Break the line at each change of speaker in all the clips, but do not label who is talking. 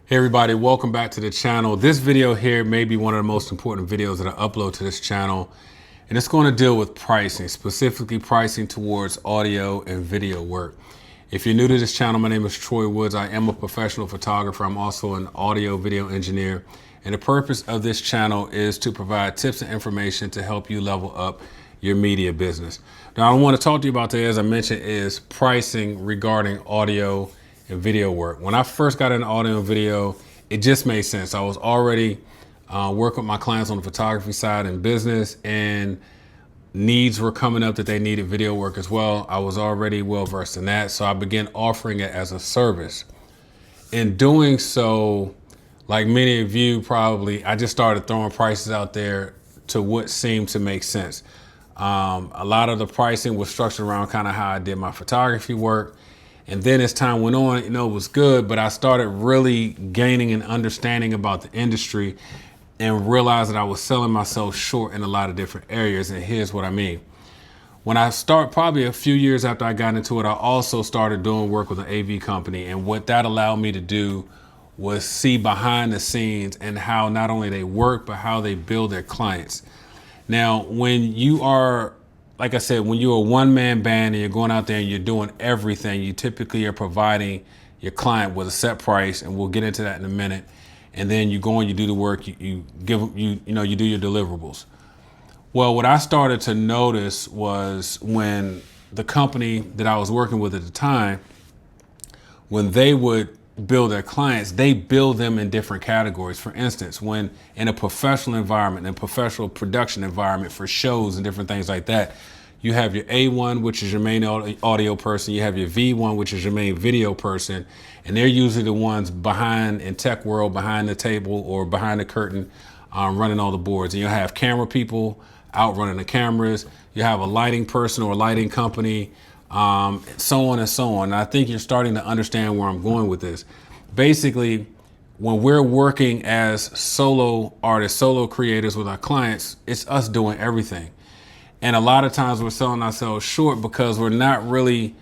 Hey everybody, welcome back to the channel. This video here may be one of the most important videos that I upload to this channel, and it's going to deal with pricing, specifically pricing towards audio and video work. If you're new to this channel, my name is Troy Woods. I am a professional photographer. I'm also an audio video engineer, and the purpose of this channel is to provide tips and information to help you level up your media business. Now, I want to talk to you about today, as I mentioned, is pricing regarding audio and video work. When I first got into audio and video, it just made sense. I was already working with my clients on the photography side and business, and needs were coming up that they needed video work as well. I was already well versed in that, so I began offering it as a service. In doing so, like many of you probably, I just started throwing prices out there to what seemed to make sense. A lot of the pricing was structured around kind of how I did my photography work. And then as time went on, it was good, but I started really gaining an understanding about the industry and realized that I was selling myself short in a lot of different areas. And here's what I mean. When I probably a few years after I got into it, I also started doing work with an AV company. And what that allowed me to do was see behind the scenes and how not only they work, but how they build their clients. Now, when you are, like I said, when you're a one-man band and you're going out there and you're doing everything, you typically are providing your client with a set price, and we'll get into that in a minute. And then you go and you do the work, you do your deliverables. Well, what I started to notice was when the company that I was working with at the time, when they would build their clients, they build them in different categories. For instance, when in a professional environment, in a professional production environment for shows and different things like that, you have your A1, which is your main audio person. You have your V1, which is your main video person. And they're usually the ones behind, in tech world, behind the table or behind the curtain, running all the boards. And you'll have camera people out running the cameras. You have a lighting person or a lighting company, so on and so on. And I think you're starting to understand where I'm going with this. Basically, when we're working as solo artists, solo creators with our clients, it's us doing everything. And a lot of times we're selling ourselves short because we're not really,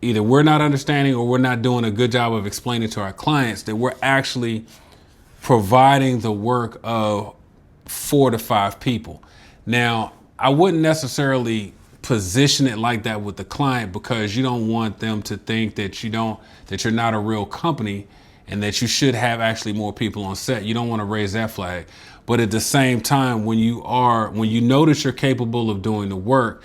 either we're not understanding or we're not doing a good job of explaining to our clients that we're actually providing the work of 4 to 5 people. Now, I wouldn't necessarily position it like that with the client, because you don't want them to think that you're not a real company and that you should have actually more people on set. You don't want to raise that flag. But at the same time, when you notice you're capable of doing the work,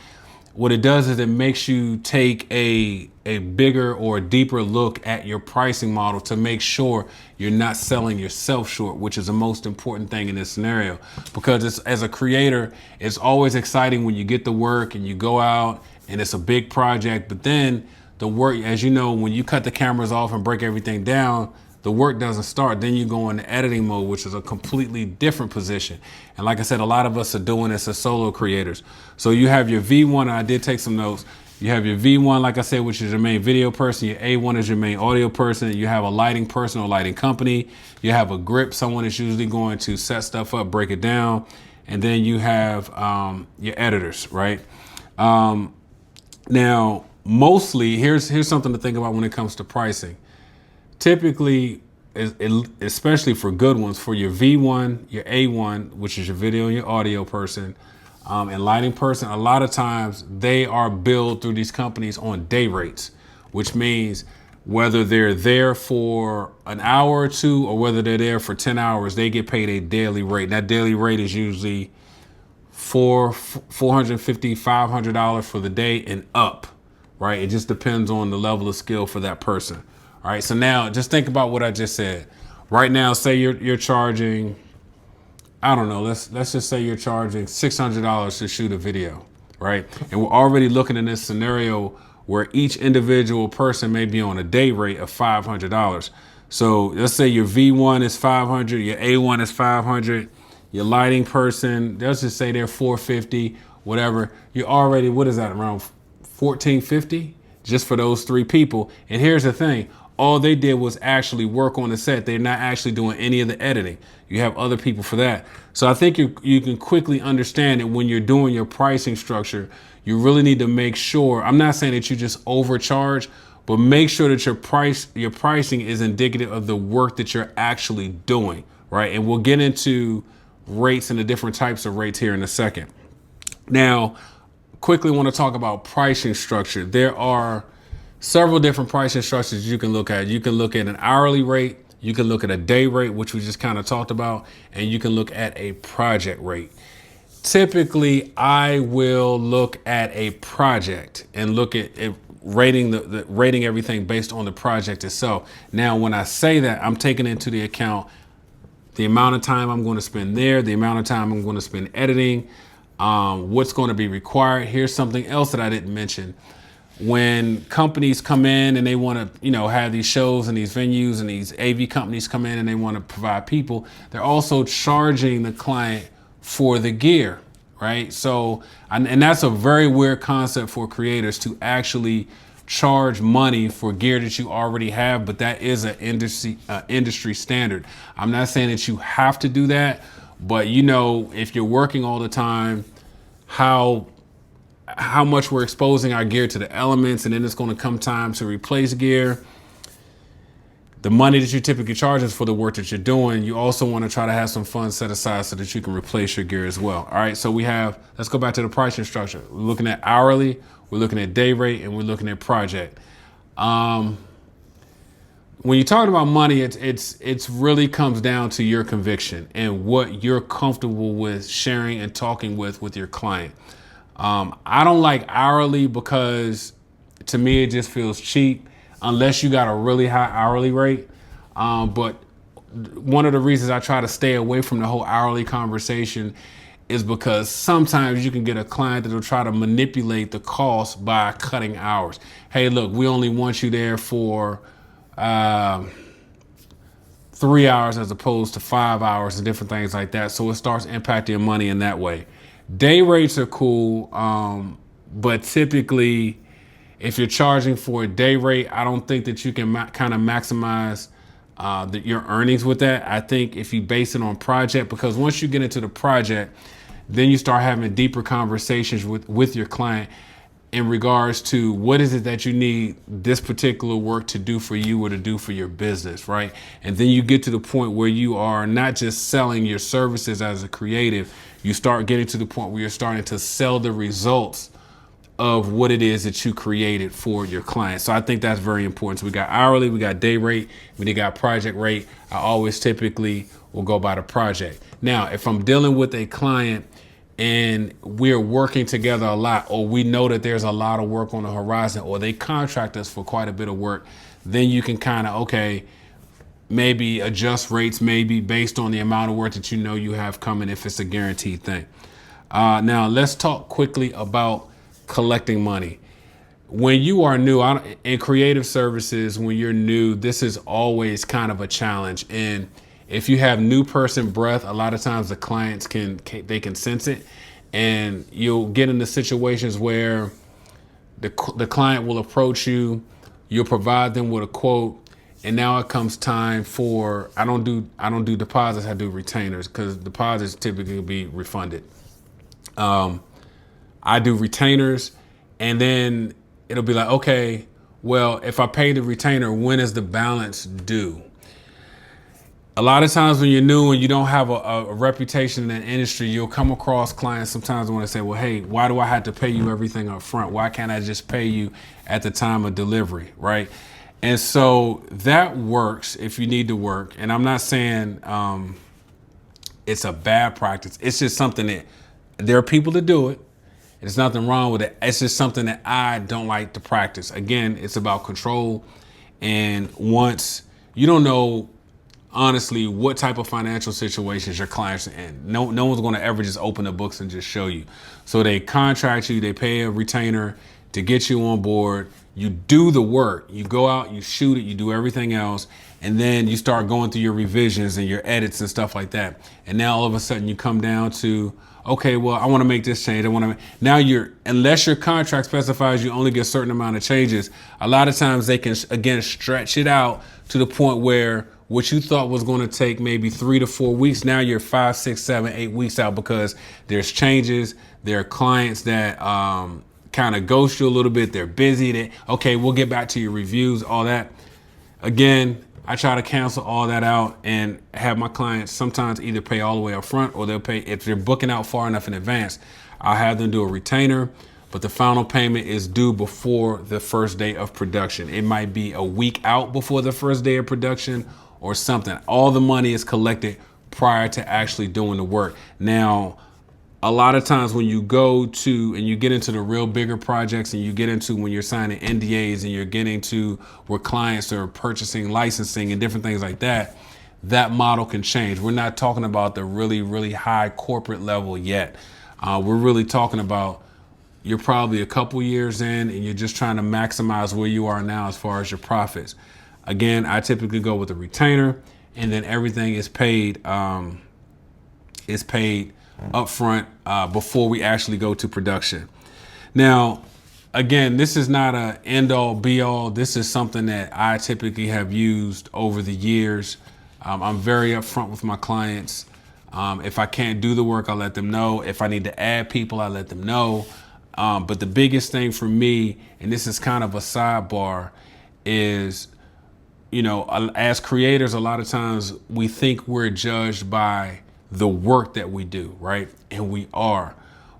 what it does is it makes you take a bigger or a deeper look at your pricing model to make sure you're not selling yourself short, which is the most important thing in this scenario. Because as a creator, it's always exciting when you get the work and you go out and it's a big project, but then the work, as you know, when you cut the cameras off and break everything down, the work doesn't start. Then you go into editing mode, which is a completely different position. And like I said, a lot of us are doing this as solo creators. So you have your V1, and I did take some notes. You have your V1, like I said, which is your main video person. Your A1 is your main audio person. You have a lighting person or lighting company. You have a grip, someone that's usually going to set stuff up, break it down. And then you have your editors, right? Now, mostly, here's something to think about when it comes to pricing. Typically, especially for good ones, for your V1, your A1, which is your video and your audio person, and lighting person, a lot of times they are billed through these companies on day rates, which means whether they're there for an hour or two or whether they're there for 10 hours, they get paid a daily rate. And that daily rate is usually $450, $500 for the day and up, right? It just depends on the level of skill for that person. All right, so now just think about what I just said. Right now, say you're charging, I don't know, let's just say you're charging $600 to shoot a video, right? And we're already looking in this scenario where each individual person may be on a day rate of $500. So let's say your V1 is 500, your A1 is 500, your lighting person, let's just say they're 450, whatever. You're already, what is that, around $1,450 just for those 3 people? And here's the thing. All they did was actually work on the set. They're not actually doing any of the editing. You have other people for that. So I think you can quickly understand that when you're doing your pricing structure, you really need to make sure, I'm not saying that you just overcharge, but make sure that your pricing is indicative of the work that you're actually doing, right? And we'll get into rates and the different types of rates here in a second. Now, quickly want to talk about pricing structure. There are several different pricing structures you can look at. You can look at an hourly rate, you can look at a day rate, which we just kind of talked about, and you can look at a project rate. Typically, I will look at a project and look at rating everything based on the project itself. Now, when I say that, I'm taking into the account the amount of time I'm going to spend there, the amount of time I'm going to spend editing, what's going to be required. Here's something else that I didn't mention. When companies come in and they want to, have these shows and these venues and these AV companies come in and they want to provide people, they're also charging the client for the gear, right? So, and that's a very weird concept for creators to actually charge money for gear that you already have, but that is an industry standard. I'm not saying that you have to do that, but if you're working all the time, how much we're exposing our gear to the elements, and then it's going to come time to replace gear. The money that you typically charge is for the work that you're doing. You also want to try to have some funds set aside so that you can replace your gear as well. All right, so let's go back to the pricing structure. We're looking at hourly, we're looking at day rate, and we're looking at project. When you're talking about money, it's really comes down to your conviction and what you're comfortable with sharing and talking with your client. I don't like hourly because to me, it just feels cheap unless you got a really high hourly rate. But one of the reasons I try to stay away from the whole hourly conversation is because sometimes you can get a client that will try to manipulate the cost by cutting hours. Hey, look, we only want you there for 3 hours as opposed to 5 hours and different things like that. So it starts impacting your money in that way. Day rates are cool, but typically, if you're charging for a day rate, I don't think that you can kind of maximize your earnings with that. I think if you base it on project, because once you get into the project, then you start having deeper conversations with your client in regards to what is it that you need this particular work to do for you or to do for your business, right? And then you get to the point where you are not just selling your services as a creative, you start getting to the point where you're starting to sell the results of what it is that you created for your client. So I think that's very important. So we got hourly, we got day rate, we got project rate. I always typically will go by the project. Now, if I'm dealing with a client and we're working together a lot, or we know that there's a lot of work on the horizon, or they contract us for quite a bit of work, then you can kind of, maybe adjust rates, maybe based on the amount of work that you have coming if it's a guaranteed thing. Now, let's talk quickly about collecting money. When you are new in creative services, when you're new, this is always kind of a challenge. And if you have new person breath, a lot of times the clients can sense it, and you'll get into situations where the client will approach you, you'll provide them with a quote, and now it comes time for, I don't do deposits, I do retainers, because deposits typically will be refunded. I do retainers, and then it'll be like, okay, well, if I pay the retainer, when is the balance due? A lot of times when you're new and you don't have a reputation in that industry, you'll come across clients sometimes want to say, well, hey, why do I have to pay you everything up front? Why can't I just pay you at the time of delivery, right? And so that works if you need to work. And I'm not saying it's a bad practice. It's just something that there are people that do it. There's nothing wrong with it. It's just something that I don't like to practice. Again, it's about control. And once you don't know, honestly, what type of financial situations your clients are in. No one's going to ever just open the books and just show you. So they contract you, they pay a retainer to get you on board. You do the work, you go out, you shoot it, you do everything else, and then you start going through your revisions and your edits and stuff like that. And now all of a sudden you come down to, okay, well, I want to make this change. Now unless your contract specifies you only get a certain amount of changes, a lot of times they can, again, stretch it out to the point where what you thought was going to take maybe 3 to 4 weeks, now you're 5, 6, 7, 8 weeks out because there's changes. There are clients that kind of ghost you a little bit. They're busy. Okay, we'll get back to your reviews, all that. Again, I try to cancel all that out and have my clients sometimes either pay all the way up front, or they'll pay, if they're booking out far enough in advance, I'll have them do a retainer, but the final payment is due before the first day of production. It might be a week out before the first day of production or something. All the money is collected prior to actually doing the work. Now, a lot of times when you go to and you get into the real bigger projects, and you get into when you're signing NDAs and you're getting to where clients are purchasing licensing and different things like that, that model can change. We're not talking about the really, really high corporate level yet. We're really talking about you're probably a couple years in and you're just trying to maximize where you are now as far as your profits. Again, I typically go with a retainer, and then everything is paid upfront before we actually go to production. Now, again, this is not an end all be all. This is something that I typically have used over the years. I'm very upfront with my clients. If I can't do the work, I'll let them know. If I need to add people, I let them know. But the biggest thing for me, and this is kind of a sidebar, is, you know, as creators, a lot of times we think we're judged by the work that we do, right? And we are.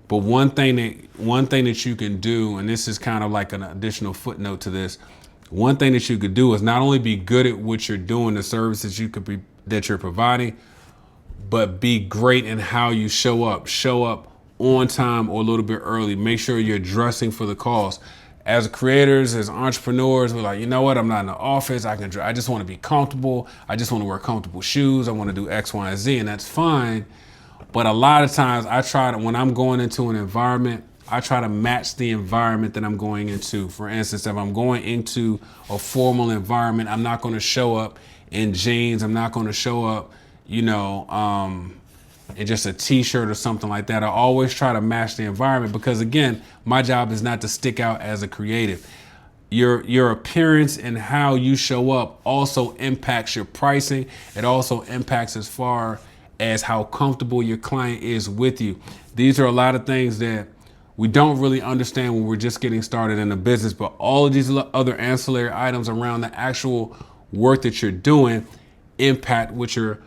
But one thing that you can do, and this is kind of like an additional footnote to this, one thing that you could do is not only be good at what you're doing, the services that you're providing, but be great in how you show up. Show up on time or a little bit early. Make sure you're dressing for the cause. As creators, as entrepreneurs, we're like, you know what? I'm not in the office. I just want to be comfortable. I just want to wear comfortable shoes. I want to do X, Y, and Z, and that's fine. But a lot of times when I'm going into an environment, I try to match the environment that I'm going into. For instance, if I'm going into a formal environment, I'm not going to show up in jeans. I'm not going to show up, you know, in just a t-shirt or something like that. I always try to match the environment, because again, my job is not to stick out as a creative. Your appearance and how you show up also impacts your pricing. It also impacts as far as how comfortable your client is with you. These are a lot of things that we don't really understand when we're just getting started in the business, but all of these other ancillary items around the actual work that you're doing impact what you're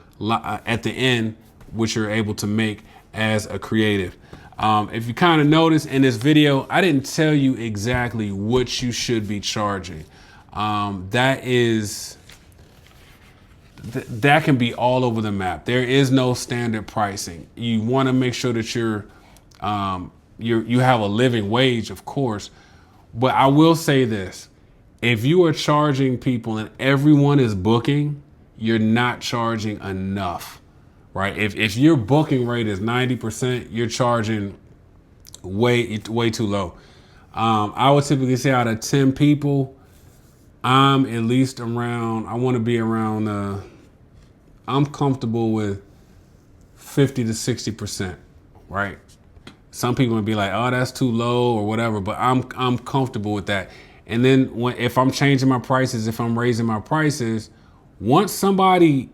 at the end, what you're able to make as a creative. If you kind of notice in this video, I didn't tell you exactly what you should be charging. That can be all over the map. There is no standard pricing. You want to make sure that you have a living wage, of course. But I will say this: if you are charging people and everyone is booking, you're not charging enough. Right? If your booking rate is 90%, you're charging way too low. I would typically say out of 10 people, I'm at least around, I want to be around, I'm comfortable with 50 to 60%, right? Some people would be like, oh, that's too low or whatever, but I'm comfortable with that. And then if I'm changing my prices, if I'm raising my prices, once somebody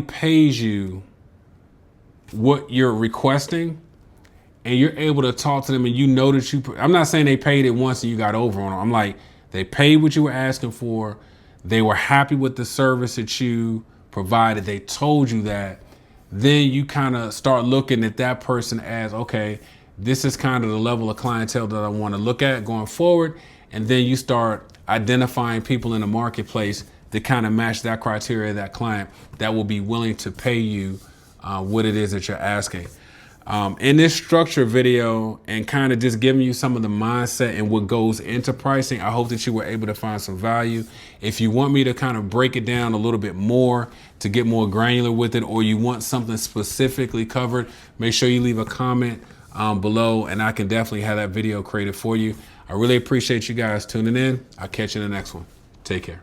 pays you what you're requesting and you're able to talk to them and you know that I'm not saying they paid it once and you got over on them. I'm like, they paid what you were asking for. They were happy with the service that you provided. They told you that. Then you kind of start looking at that person as, okay, this is kind of the level of clientele that I want to look at going forward. And then you start identifying people in the marketplace to kind of match that criteria, that client that will be willing to pay you what it is that you're asking. In this structure video and kind of just giving you some of the mindset and what goes into pricing, I hope that you were able to find some value. If you want me to kind of break it down a little bit more to get more granular with it, or you want something specifically covered, make sure you leave a comment below and I can definitely have that video created for you. I really appreciate you guys tuning in. I'll catch you in the next one. Take care.